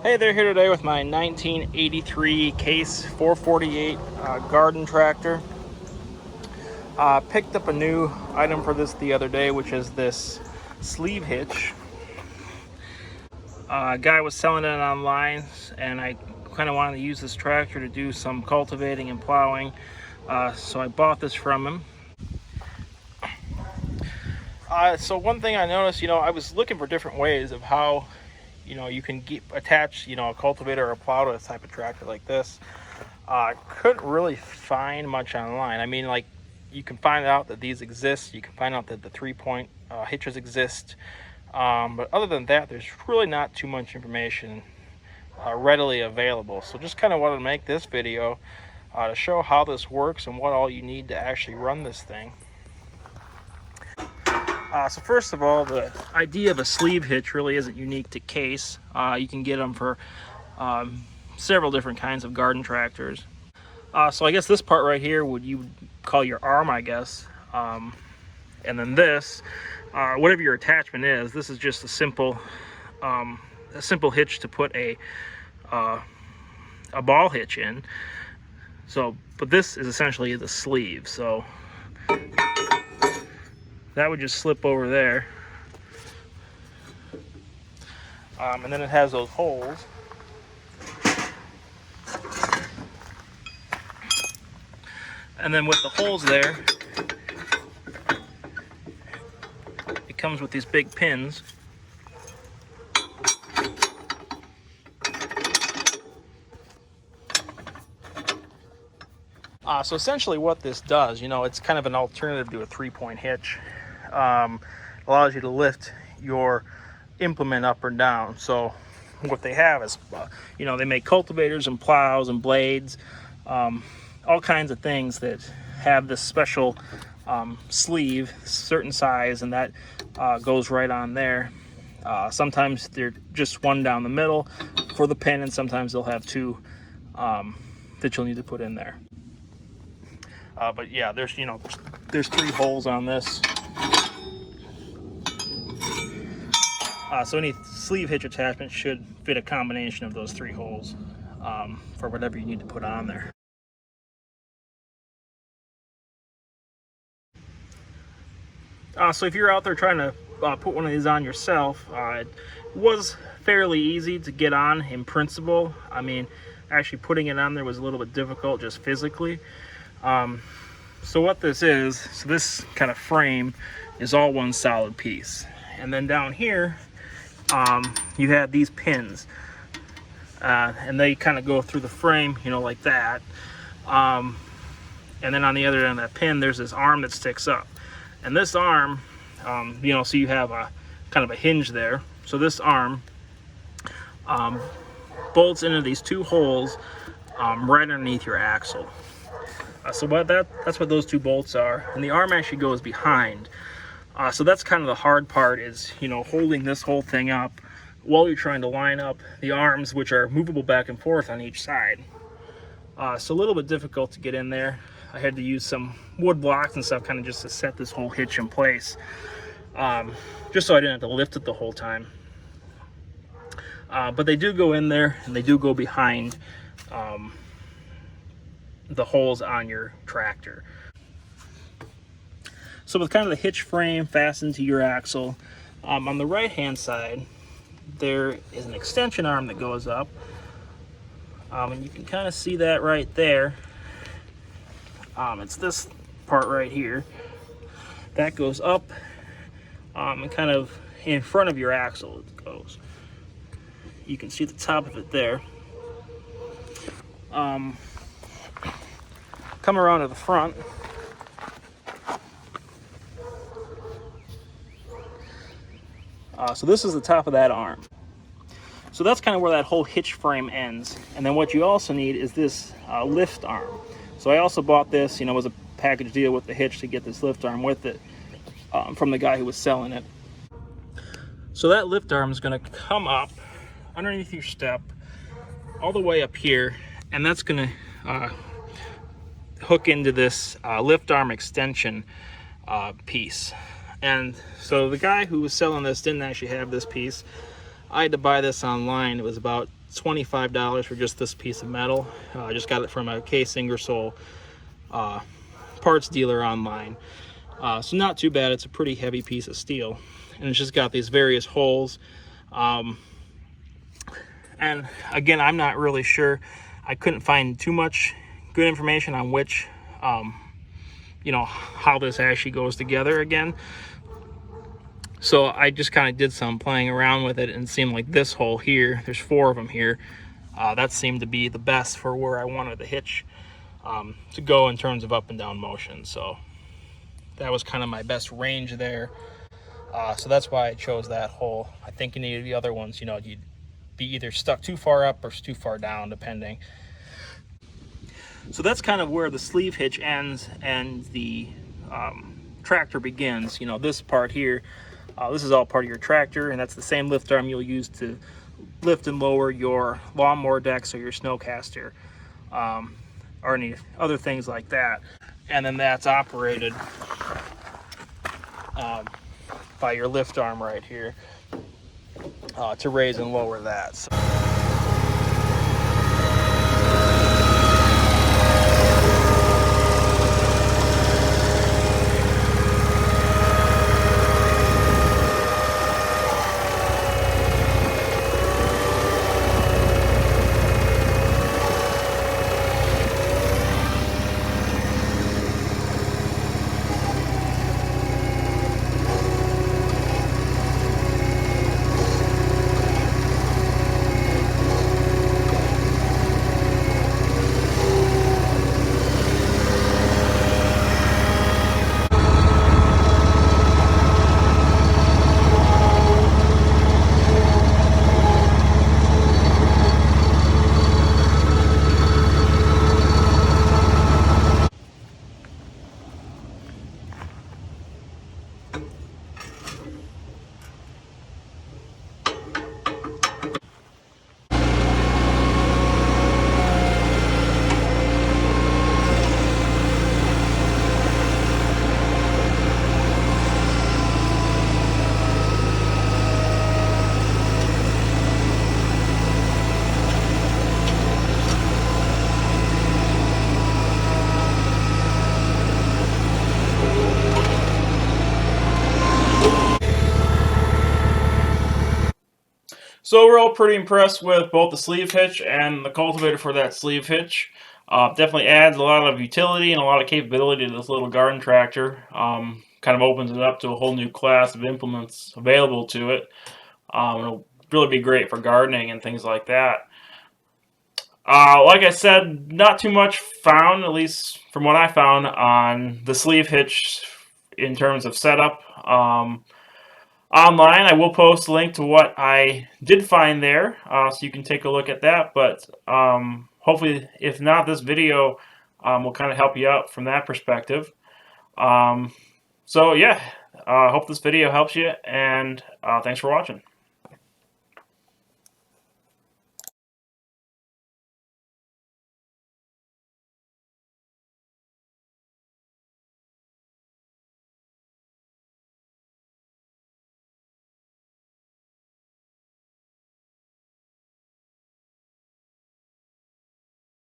Hey there, here today with my 1983 Case 448 garden tractor. Picked up a new item for this the other day, which is this sleeve hitch. A guy was selling it online, and I kind of wanted to use this tractor to do some cultivating and plowing, so I bought this from him. So one thing I noticed, I was looking for different ways of how you can attach, a cultivator or a plow to a type of tractor like this. Couldn't really find much online. I mean, like, you can find out that these exist. You can find out that the 3-point hitches exist. But other than that, there's really not too much information readily available. So just kind of wanted to make this video to show how this works and what all you need to actually run this thing. So first of all, the idea of a sleeve hitch really isn't unique to Case. You can get them for several different kinds of garden tractors. So I guess this part right here you would call your arm, I guess. And then this, whatever your attachment is, this is just a simple hitch to put a ball hitch in. So, but this is essentially the sleeve. So that would just slip over there. And then it has those holes. And then with the holes there, it comes with these big pins. So essentially what this does, it's kind of an alternative to a 3-point hitch. Allows you to lift your implement up or down. So what they have is, they make cultivators and plows and blades, all kinds of things that have this special sleeve, certain size, and that goes right on there. Sometimes they're just one down the middle for the pin, and sometimes they'll have two that you'll need to put in there. But yeah, there's 3 holes on this. So any sleeve hitch attachment should fit a combination of those 3 holes for whatever you need to put on there. So if you're out there trying to put one of these on yourself, it was fairly easy to get on in principle. I mean, actually putting it on there was a little bit difficult just physically. So what this is, so this kind of frame is all one solid piece. And then down here, you have these pins. And they kind of go through the frame, like that. And then on the other end of that pin, there's this arm that sticks up. And this arm, so you have a kind of a hinge there. So this arm bolts into these 2 holes right underneath your axle. So that's what those 2 bolts are. And the arm actually goes behind. So that's kind of the hard part, is holding this whole thing up while you're trying to line up the arms, which are movable back and forth on each side. So a little bit difficult to get in there. I had to use some wood blocks and stuff kind of just to set this whole hitch in place, just so I didn't have to lift it the whole time. But they do go in there, and they do go behind the holes on your tractor. So with kind of the hitch frame fastened to your axle, on the right hand side there is an extension arm that goes up, and you can kind of see that right there. It's this part right here that goes up, and kind of in front of your axle it goes. You can see the top of it there. Come around to the front. So this is the top of that arm. So that's kind of where that whole hitch frame ends. And then what you also need is this lift arm. So I also bought this, it was a package deal with the hitch to get this lift arm with it from the guy who was selling it. So that lift arm is going to come up underneath your step all the way up here, and that's going to hook into this lift arm extension piece. And so the guy who was selling this didn't actually have this piece. I had to buy this online. It was about $25 for just this piece of metal. I just got it from a Case Ingersoll parts dealer online. So not too bad. It's a pretty heavy piece of steel, and it's just got these various holes. And again, I'm not really sure. I couldn't find too much good information on which, you know, how this actually goes together again. So I just kind of did some playing around with it, and it seemed like this hole here, there's 4 of them here, that seemed to be the best for where I wanted the hitch to go in terms of up and down motion. So that was kind of my best range there. So that's why I chose that hole. I think any of the other ones, you know, you'd be either stuck too far up or too far down, depending. So that's kind of where the sleeve hitch ends and the tractor begins. You know, this part here, this is all part of your tractor, and that's the same lift arm you'll use to lift and lower your lawnmower decks or your snowcaster, or any other things like that. And then that's operated by your lift arm right here to raise and lower that. So. So we're all pretty impressed with both the sleeve hitch and the cultivator for that sleeve hitch. Definitely adds a lot of utility and a lot of capability to this little garden tractor. Kind of opens it up to a whole new class of implements available to it. It'll really be great for gardening and things like that. Like I said, not too much found, at least from what I found, on the sleeve hitch in terms of setup. Online, I will post a link to what I did find there, so you can take a look at that. But hopefully, if not, this video will kind of help you out from that perspective. So yeah, I hope this video helps you, and thanks for watching.